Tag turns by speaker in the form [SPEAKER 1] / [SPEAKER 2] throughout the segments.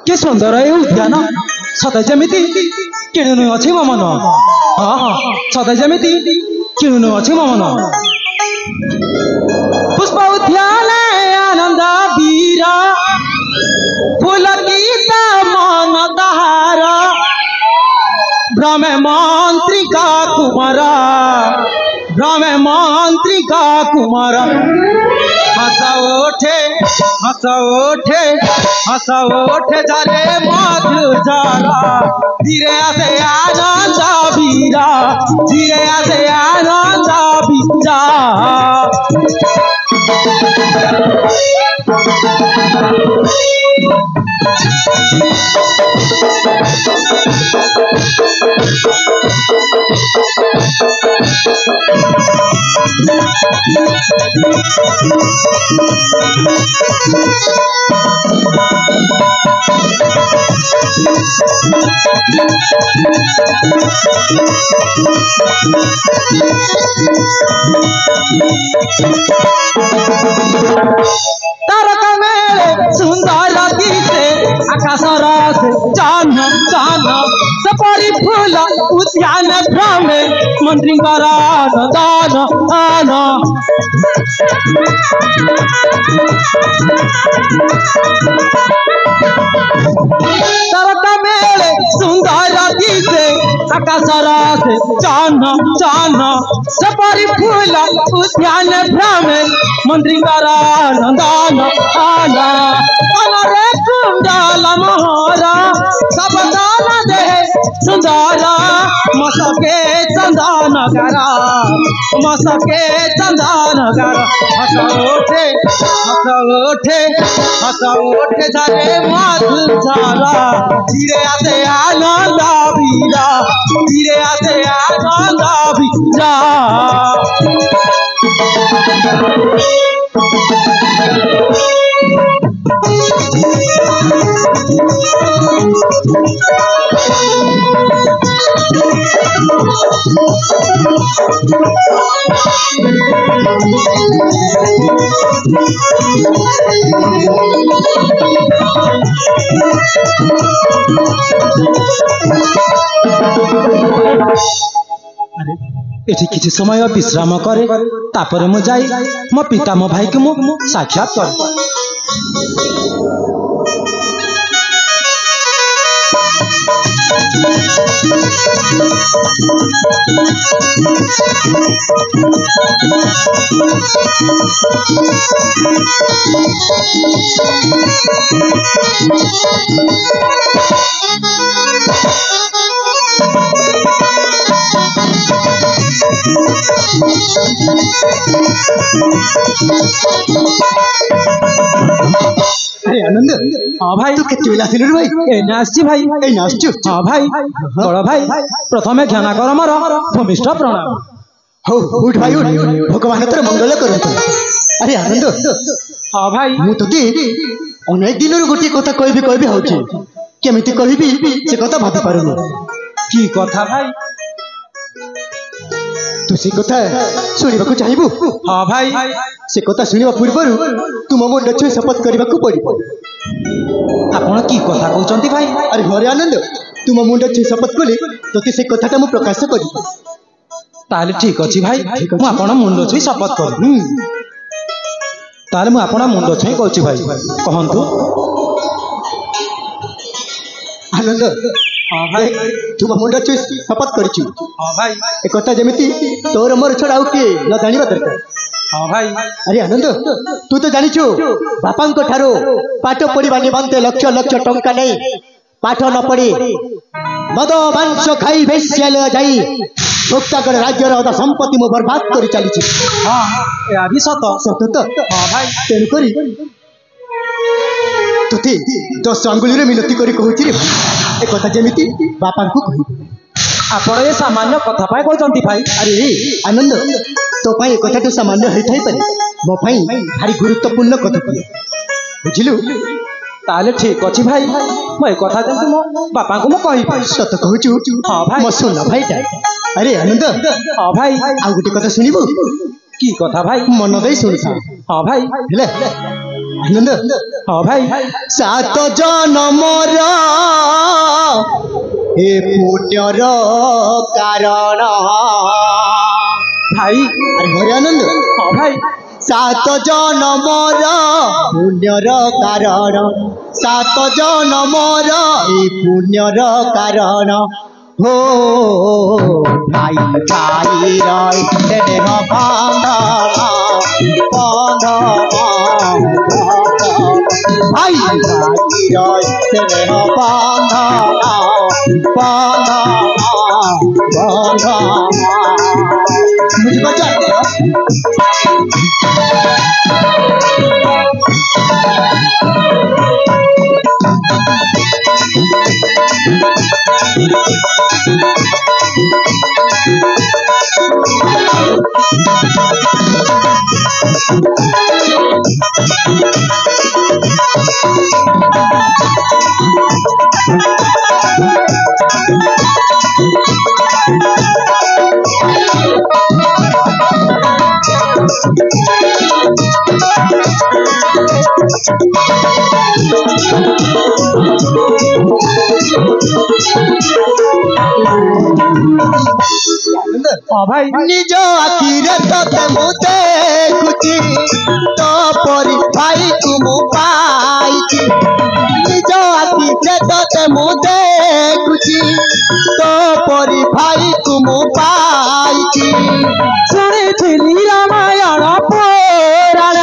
[SPEAKER 1] के सुंदर है उद्यान सदा जमिति किणुनु अछि मम मन हाँ हाँ सदा जमिति किणुनु अछि मम मन पुष्प उद्यान आनंद वीर फूल गीत मन दहार भ्रमे मंत्रिका कुमारा भ्रमे मंत्रिका कुमारा हंस उठे जारे मधुझरा धीरे आसे आनंद वीरा धीरे आसे आनंद वीरा तारका मेरे सुंदर दिसे आकाश रस चान चान सपरी फूल उद्यान भ्रमे मंत्री दान आन तारका मेरे सुंदर दिसे आकाश रस चान चान सपरी फूल उद्यान भ्रमे मंत्री दान आना रे कुंडल मोहरा सब दान दे सुंदरा मसके चंदन करा मसके चंदन करा हंस उठे जारे मधुझरा धीरे आसे आनंद वीरा धीरे आसे आनंद वीरा एठी किछि समय विश्राम करे तापर मु जाई मो पिता मो भाई के मु साक्षात कर अरे आनंद हाँ भाई तू केते बेला आसिलु भाई ए नासची भाई ए नासचु हाँ भाई बड़ भाई प्रथमे ध्यान कर मोर भूमिष्ठ प्रणाम
[SPEAKER 2] हो उठ भाई उठ भगवान तोर मंगल करंतु अरे आनंद
[SPEAKER 1] हाँ भाई
[SPEAKER 2] मु तोते अनेक दिन गोटे कथा कहबी होची केमिति कहबी से कथा भाबी पारुनी
[SPEAKER 1] की कथा भाई
[SPEAKER 2] तू से कथा सुनिबाकू चाहिबू
[SPEAKER 1] हाँ भाई
[SPEAKER 2] से कथा सुनिबा पूर्वरु तुम मुंड छुई शपथ करबाकू पड़िबो
[SPEAKER 1] आपण की कथा कहउचंती भाई
[SPEAKER 2] अरे हरे आनंद तुम मुंड छुई शपथ कले तोते से कथाटा मु प्रकाश करिबो
[SPEAKER 1] ताले ठीक अछि भाई मु आपण मुंड छुई शपथ कर ताले मु आपण मुंड छुई कहउची भाई कहंतु
[SPEAKER 2] आनंद
[SPEAKER 1] हाँ भाई
[SPEAKER 2] तू मुंड शपथ करिछु
[SPEAKER 1] हाँ भाई
[SPEAKER 2] ए कथा जेमिति तोर मोर छड़ा आउ के न जानिबा दरकार
[SPEAKER 1] हाँ भाई
[SPEAKER 2] अरे आनंद तू तो जानिछु बापांक ठारो पाठ पढ़िबा निमंते लक्ष लक्ष टंका नहीं पाठ न पढ़ी मद मांस खाई बेस्यालय जाई भोक्तागढ़ राज्यर अधा संपत्ति मो बर्बाद कर चली
[SPEAKER 1] हाँ या भी सत
[SPEAKER 2] सत तो
[SPEAKER 1] हाँ भाई
[SPEAKER 2] तेणु करी तुते 10 अंगुली मिनती करी कहूची रे ए कथा जेमिति बापा को कहि
[SPEAKER 1] आपण ये सामान्य कथा पाई कहते भाई
[SPEAKER 2] अरे आनंद तो पाई कथा तो सामान्य होई थाई पारे मो पाई भारी गुरुत्वपूर्ण कथा पिए बुझिलु
[SPEAKER 1] ताले ठीक अछि भाई मैं कथा जंतु मो बापा को मो कहि
[SPEAKER 2] सत कहूचु
[SPEAKER 1] हाँ भाई
[SPEAKER 2] मो सुन भाईटा अरे आनंद
[SPEAKER 1] हाँ भाई
[SPEAKER 2] आ गुटी कथा सुनिबो
[SPEAKER 1] की कथा भाई
[SPEAKER 2] मन दे सुनसा
[SPEAKER 1] हाँ भाई
[SPEAKER 2] ले आनंद
[SPEAKER 1] हाँ भाई
[SPEAKER 2] 7 जन्मर ए पुण्यर कारण
[SPEAKER 1] भाई
[SPEAKER 2] अरे हरे आनंद
[SPEAKER 1] हाँ भाई
[SPEAKER 2] 7 जन्मर पुण्यर कारण 7 जन्मर ए पुण्यर कारण हो भाई भाई राय देह बांधना भाई भाई राय देह बांधना मुझे बचा
[SPEAKER 1] हाँ भाई
[SPEAKER 2] निज आखिरे तो मु देखुची तो परी भाई को मु पाई निज आखिरे तो मु देखुची तो परी भाई को मु पाई
[SPEAKER 1] शुणी रामायण पुराण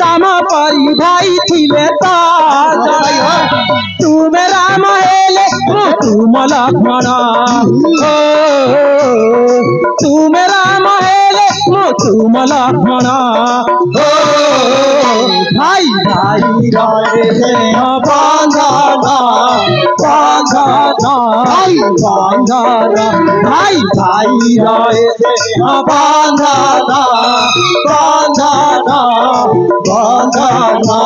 [SPEAKER 1] राम परी भाई थिले तुमे राम हेले तुम लक्ष्मण तुमे राम हेले तुम लक्ष्मण भाई भाई रे बांधना बांधना भाई बांधना भाई भाई रे बांधना बांधना बांधना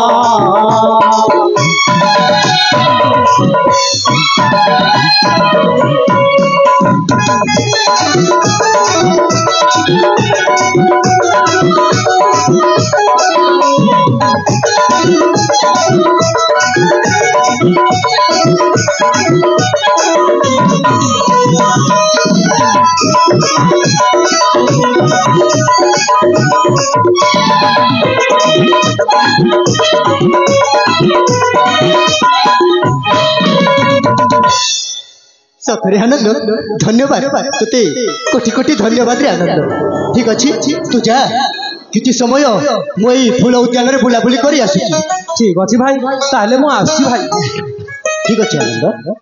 [SPEAKER 2] सफरे आनंद धन्यवाद तुते कोटि कोटि धन्यवाद रे आनंद ठीक अच्छी तू जा किछि समय मुई फूल उद्यान रे बुलाबुली करी आसुची
[SPEAKER 1] ठीक अछि भाई ताले मु आसी भाई
[SPEAKER 2] ठीक अच्छे आनंद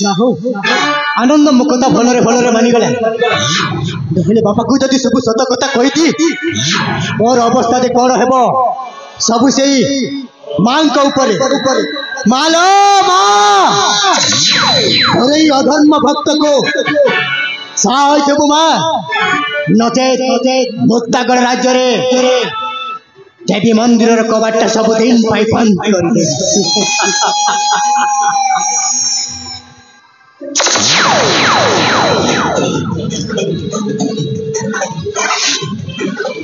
[SPEAKER 2] ଯାହଉ ଆନନ୍ଦ ମୋ କଥା ଭଲରେ ଭଲରେ ମାନିଗଲା। ନହେଲେ ବାପାକୁ ଯଦି ସବୁ ସତ କଥା କହିଛି ମୋର ଅବସ୍ଥା ଯେ କଣ ହେବ ସବୁ ସେଇ ମାଙ୍କ ଉପରେ। ମାଲୋ ମା ଏଇ ଅଧର୍ମ ଭକ୍ତକୁ ସାହା ହୋଇଥିବୁ ମା, ନଚେତ ମୁକ୍ତାଗଡ଼ ରାଜ୍ୟରେ ଦେବୀ ମନ୍ଦିରର କବାଟଟା ସବୁଦିନ ପାଇଁ ବନ୍ଦ କରିଦେ।